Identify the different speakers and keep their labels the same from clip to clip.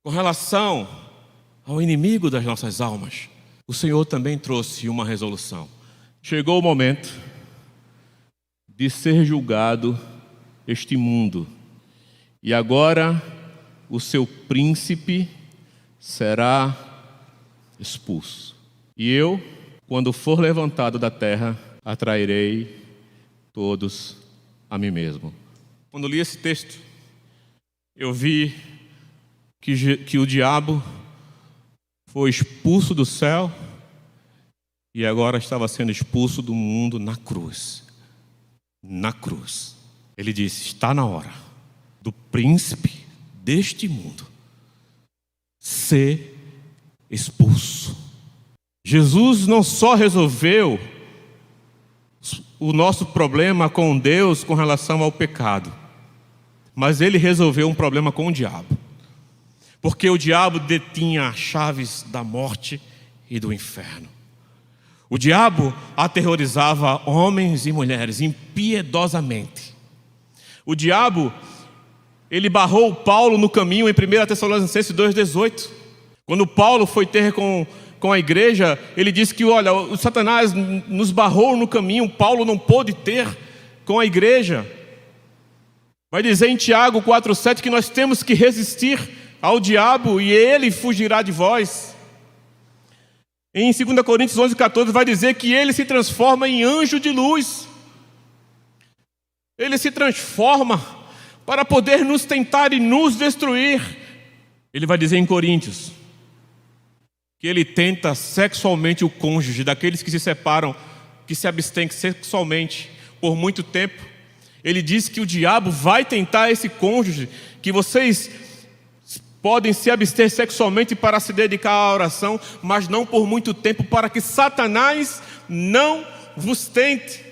Speaker 1: Com relação ao inimigo das nossas almas, o Senhor também trouxe uma resolução. Chegou o momento de ser julgado este mundo, e agora o seu príncipe será expulso. E eu, quando for levantado da terra, atrairei todos a mim mesmo. Quando li esse texto, eu vi que o diabo foi expulso do céu e agora estava sendo expulso do mundo na cruz. Na cruz. Ele disse: está na hora do príncipe deste mundo ser expulso. Jesus não só resolveu o nosso problema com Deus com relação ao pecado, mas ele resolveu um problema com o diabo. Porque o diabo detinha as chaves da morte e do inferno. O diabo aterrorizava homens e mulheres impiedosamente. O diabo, ele barrou Paulo no caminho em 1 Tessalonicenses 2,18. Quando Paulo foi ter com a igreja, ele disse que, olha, o Satanás nos barrou no caminho, Paulo não pôde ter com a igreja. Vai dizer em Tiago 4,7 que nós temos que resistir ao diabo e ele fugirá de vós. Em 2 Coríntios 11,14 vai dizer que ele se transforma em anjo de luz. Ele se transforma para poder nos tentar e nos destruir. Ele vai dizer em Coríntios que ele tenta sexualmente o cônjuge, daqueles que se separam, que se abstêm sexualmente por muito tempo. Ele diz que o diabo vai tentar esse cônjuge, que vocês podem se abster sexualmente para se dedicar à oração, mas não por muito tempo, para que Satanás não vos tente.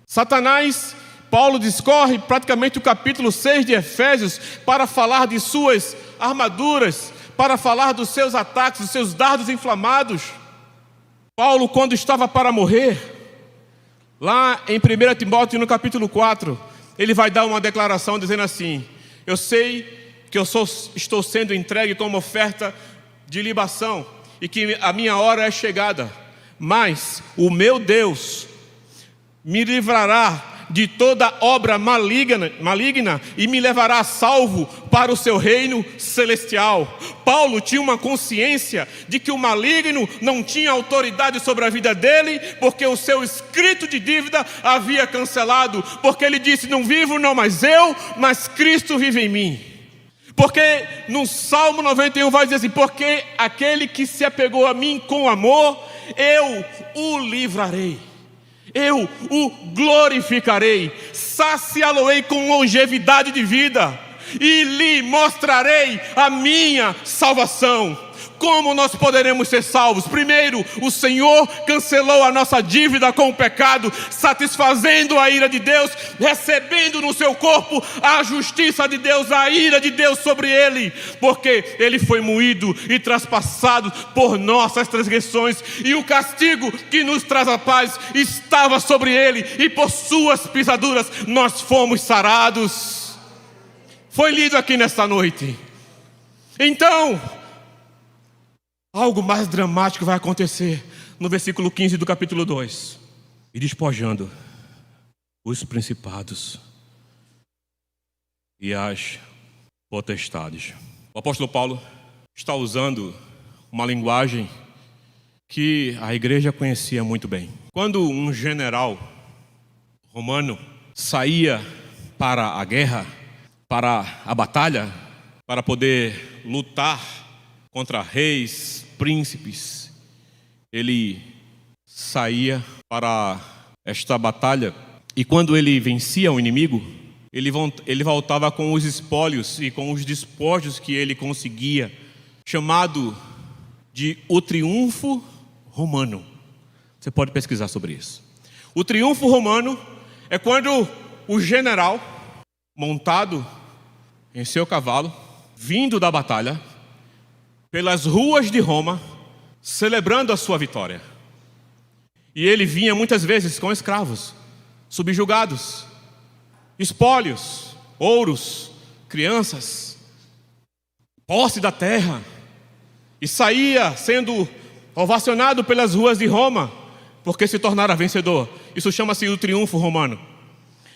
Speaker 1: Satanás, Paulo discorre praticamente o capítulo 6 de Efésios para falar de suas armaduras, para falar dos seus ataques, dos seus dardos inflamados. Paulo, quando estava para morrer, lá em 1 Timóteo no capítulo 4, ele vai dar uma declaração dizendo assim: eu sei que estou sendo entregue como oferta de libação e que a minha hora é chegada, mas o meu Deus me livrará de toda obra maligna e me levará a salvo para o seu reino celestial. Paulo tinha uma consciência de que o maligno não tinha autoridade sobre a vida dele, porque o seu escrito de dívida havia cancelado, porque ele disse: não vivo não mais eu, mas Cristo vive em mim. Porque no Salmo 91 vai dizer assim: porque aquele que se apegou a mim com amor, eu o livrarei, eu o glorificarei, saciá-lo-ei com longevidade de vida e lhe mostrarei a minha salvação. Como nós poderemos ser salvos? Primeiro, o Senhor cancelou a nossa dívida com o pecado, satisfazendo a ira de Deus, recebendo no seu corpo a justiça de Deus, a ira de Deus sobre ele, porque ele foi moído e traspassado por nossas transgressões, e o castigo que nos traz a paz estava sobre ele, e por suas pisaduras nós fomos sarados. Foi lido aqui nesta noite. Então, algo mais dramático vai acontecer no versículo 15 do capítulo 2. E despojando os principados e as potestades. O apóstolo Paulo está usando uma linguagem que a igreja conhecia muito bem. Quando um general romano saía para a guerra, para a batalha, para poder lutar contra reis, príncipes, ele saía para esta batalha, e quando ele vencia o inimigo, ele voltava com os espólios e com os despojos que ele conseguia, chamado de o triunfo romano. Você pode pesquisar sobre isso. O triunfo romano é quando o general, montado em seu cavalo, vindo da batalha, pelas ruas de Roma, celebrando a sua vitória. E ele vinha muitas vezes com escravos, subjugados, espólios, ouros, crianças, posse da terra, e saía sendo ovacionado pelas ruas de Roma, porque se tornara vencedor. Isso chama-se o triunfo romano.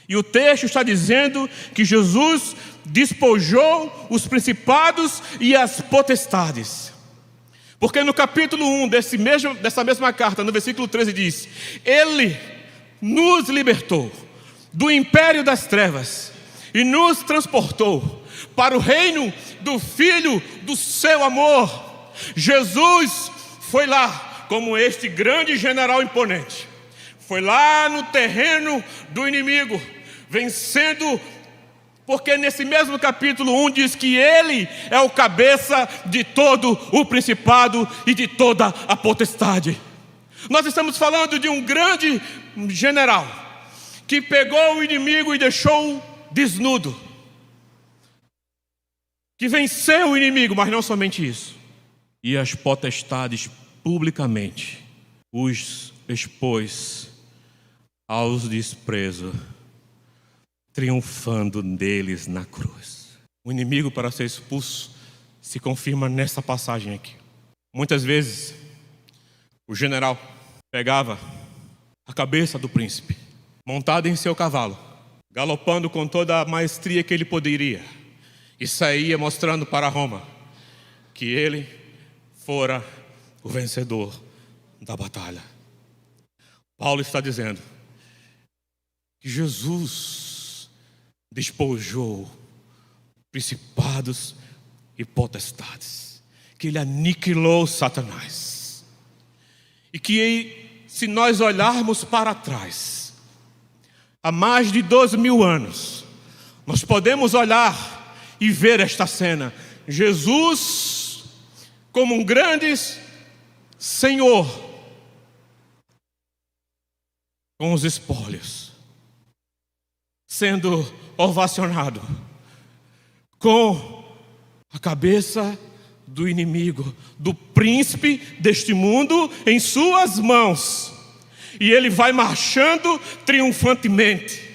Speaker 1: E o texto está dizendo que Jesus despojou os principados e as potestades. Porque no capítulo 1 dessa mesma carta, no versículo 13 diz: Ele nos libertou do império das trevas e nos transportou para o reino do Filho do seu amor. Jesus foi lá como este grande general imponente. Foi lá no terreno do inimigo, vencendo, porque nesse mesmo capítulo 1 diz que Ele é o cabeça de todo o principado e de toda a potestade. Nós estamos falando de um grande general que pegou o inimigo e deixou-o desnudo, que venceu o inimigo, mas não somente isso, e as potestades publicamente os expôs aos desprezos, triunfando deles na cruz. O inimigo, para ser expulso, se confirma nessa passagem aqui. Muitas vezes o general pegava a cabeça do príncipe, montado em seu cavalo, galopando com toda a maestria que ele poderia, e saía mostrando para Roma que ele fora o vencedor da batalha. Paulo está dizendo que Jesus despojou principados e potestades, que Ele aniquilou Satanás, e que se nós olharmos para trás, há mais de 2000 anos, nós podemos olhar e ver esta cena: Jesus como um grande Senhor, com os espólios, sendo ovacionado, com a cabeça do inimigo, do príncipe deste mundo em suas mãos, e ele vai marchando triunfantemente.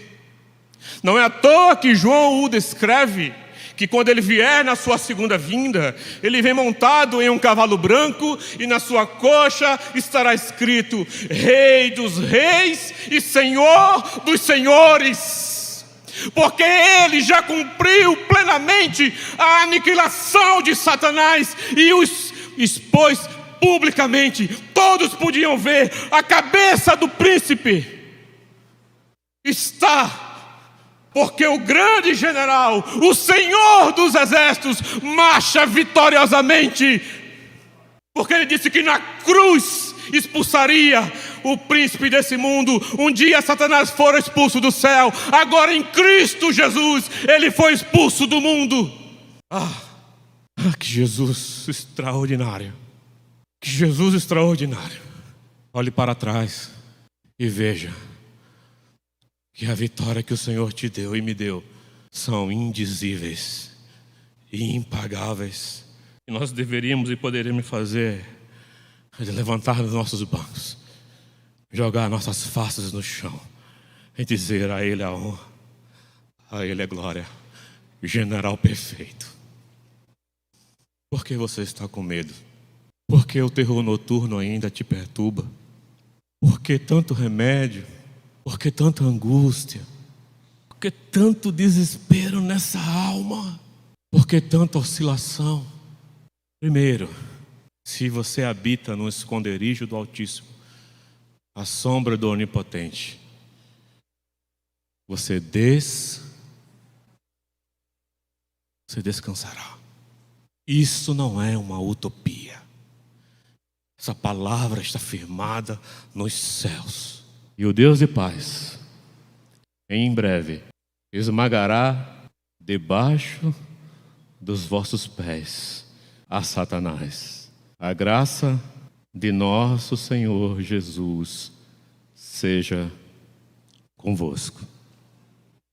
Speaker 1: Não é à toa que João o descreve que quando ele vier na sua segunda vinda, ele vem montado em um cavalo branco, e na sua coxa estará escrito: Rei dos reis e Senhor dos senhores. Porque ele já cumpriu plenamente a aniquilação de Satanás e os expôs publicamente. Todos podiam ver a cabeça do príncipe está. Porque o grande general, o Senhor dos exércitos, marcha vitoriosamente. Porque ele disse que na cruz expulsaria o príncipe desse mundo. Um dia Satanás fora expulso do céu, agora em Cristo Jesus ele foi expulso do mundo. Que Jesus extraordinário. Que Jesus extraordinário. Olhe para trás e veja que a vitória que o Senhor te deu e me deu são indizíveis e impagáveis. E nós deveríamos e poderíamos fazer é levantar dos nossos bancos, jogar nossas faces no chão e dizer: a Ele a honra, a Ele a glória, general perfeito. Por que você está com medo? Por que o terror noturno ainda te perturba? Por que tanto remédio? Por que tanta angústia? Por que tanto desespero nessa alma? Por que tanta oscilação? Primeiro, se você habita no esconderijo do Altíssimo, à sombra do Onipotente, você descansará. Isso não é uma utopia. Essa palavra está firmada nos céus. E o Deus de paz, em breve, esmagará debaixo dos vossos pés a Satanás. A graça de nosso Senhor Jesus seja convosco.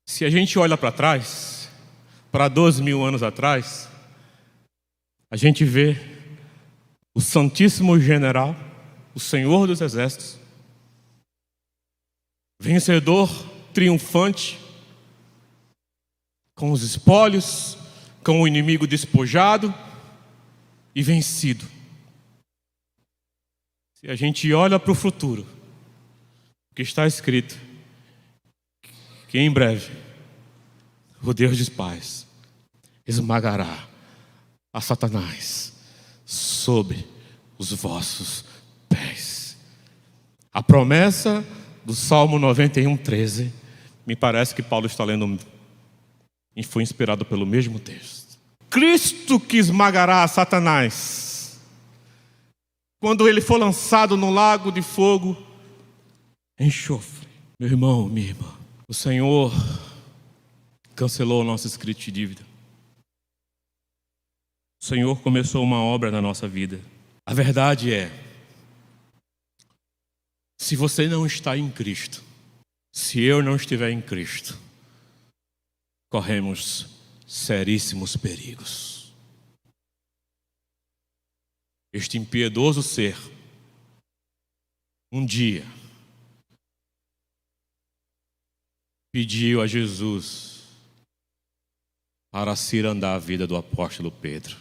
Speaker 1: Se a gente olha para trás, para 2000 anos atrás, a gente vê o Santíssimo General, o Senhor dos Exércitos, vencedor, triunfante, com os espólios, com o inimigo despojado, e vencido. Se a gente olha para o futuro, que está escrito que em breve o Deus de paz esmagará a Satanás sobre os vossos pés. A promessa do Salmo 91:13, me parece que Paulo está lendo e foi inspirado pelo mesmo texto. Cristo que esmagará a Satanás quando ele for lançado no lago de fogo, enxofre. Meu irmão, minha irmã, o Senhor cancelou o nosso escrito de dívida. O Senhor começou uma obra na nossa vida. A verdade é, se você não está em Cristo, se eu não estiver em Cristo, corremos seríssimos perigos. Este impiedoso ser, um dia, pediu a Jesus para cirandar a vida do apóstolo Pedro.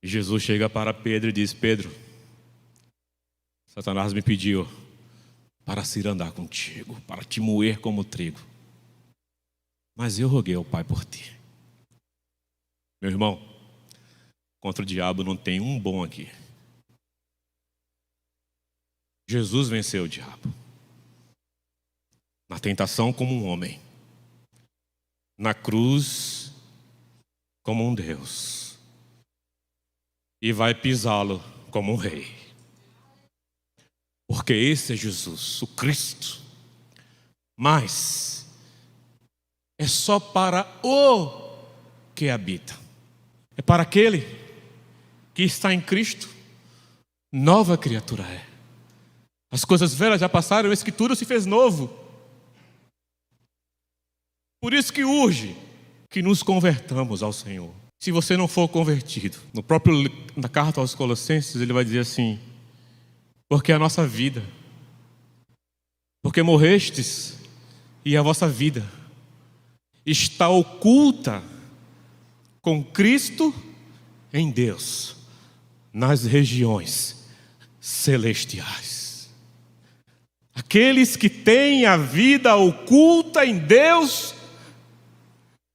Speaker 1: E Jesus chega para Pedro e diz: Pedro, Satanás me pediu para cirandar contigo, para te moer como trigo. Mas eu roguei ao Pai por ti. Meu irmão, contra o diabo não tem um bom aqui. Jesus venceu o diabo. Na tentação como um homem. Na cruz como um Deus. E vai pisá-lo como um rei. Porque esse é Jesus, o Cristo. Mas é só para o que habita. É para aquele que está em Cristo, nova criatura é. As coisas velhas já passaram, eis que tudo se fez novo. Por isso que urge que nos convertamos ao Senhor. Se você não for convertido, na carta aos Colossenses, ele vai dizer assim: porque a nossa vida, porque morrestes e a vossa vida está oculta com Cristo em Deus, nas regiões celestiais. Aqueles que têm a vida oculta em Deus,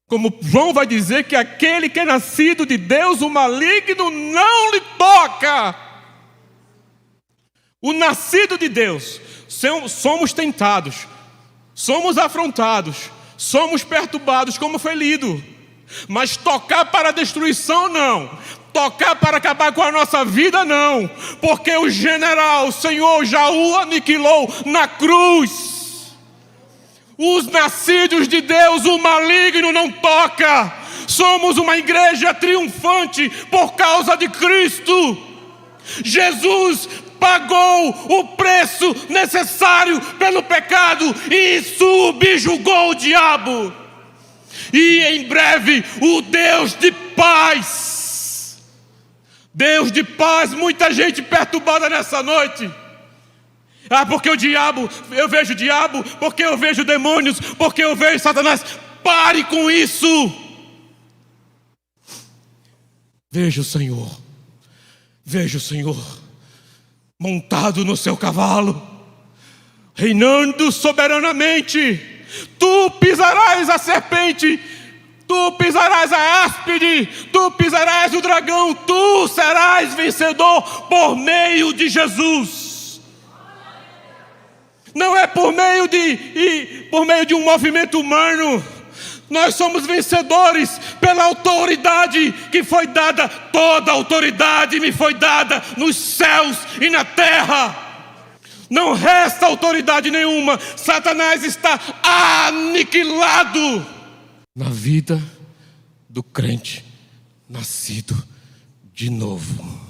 Speaker 1: como João vai dizer que aquele que é nascido de Deus, o maligno não lhe toca. O nascido de Deus, somos tentados, somos afrontados, somos perturbados, como foi lido. Mas tocar para a destruição, não. Tocar para acabar com a nossa vida, não. Porque o general, o Senhor, já o aniquilou na cruz. Os nascidos de Deus, o maligno não toca. Somos uma igreja triunfante por causa de Cristo. Jesus pagou o preço necessário pelo pecado e subjugou o diabo. E em breve o Deus de paz, muita gente perturbada nessa noite. Porque o diabo, eu vejo o diabo, porque eu vejo demônios, porque eu vejo Satanás. Pare com isso. Veja o Senhor montado no seu cavalo, reinando soberanamente. Tu pisarás a serpente, tu pisarás a áspide, tu pisarás o dragão, tu serás vencedor por meio de Jesus. Não é por meio de um movimento humano. Nós somos vencedores pela autoridade que foi dada. Toda autoridade me foi dada nos céus e na terra. Não resta autoridade nenhuma. Satanás está aniquilado na vida do crente nascido de novo.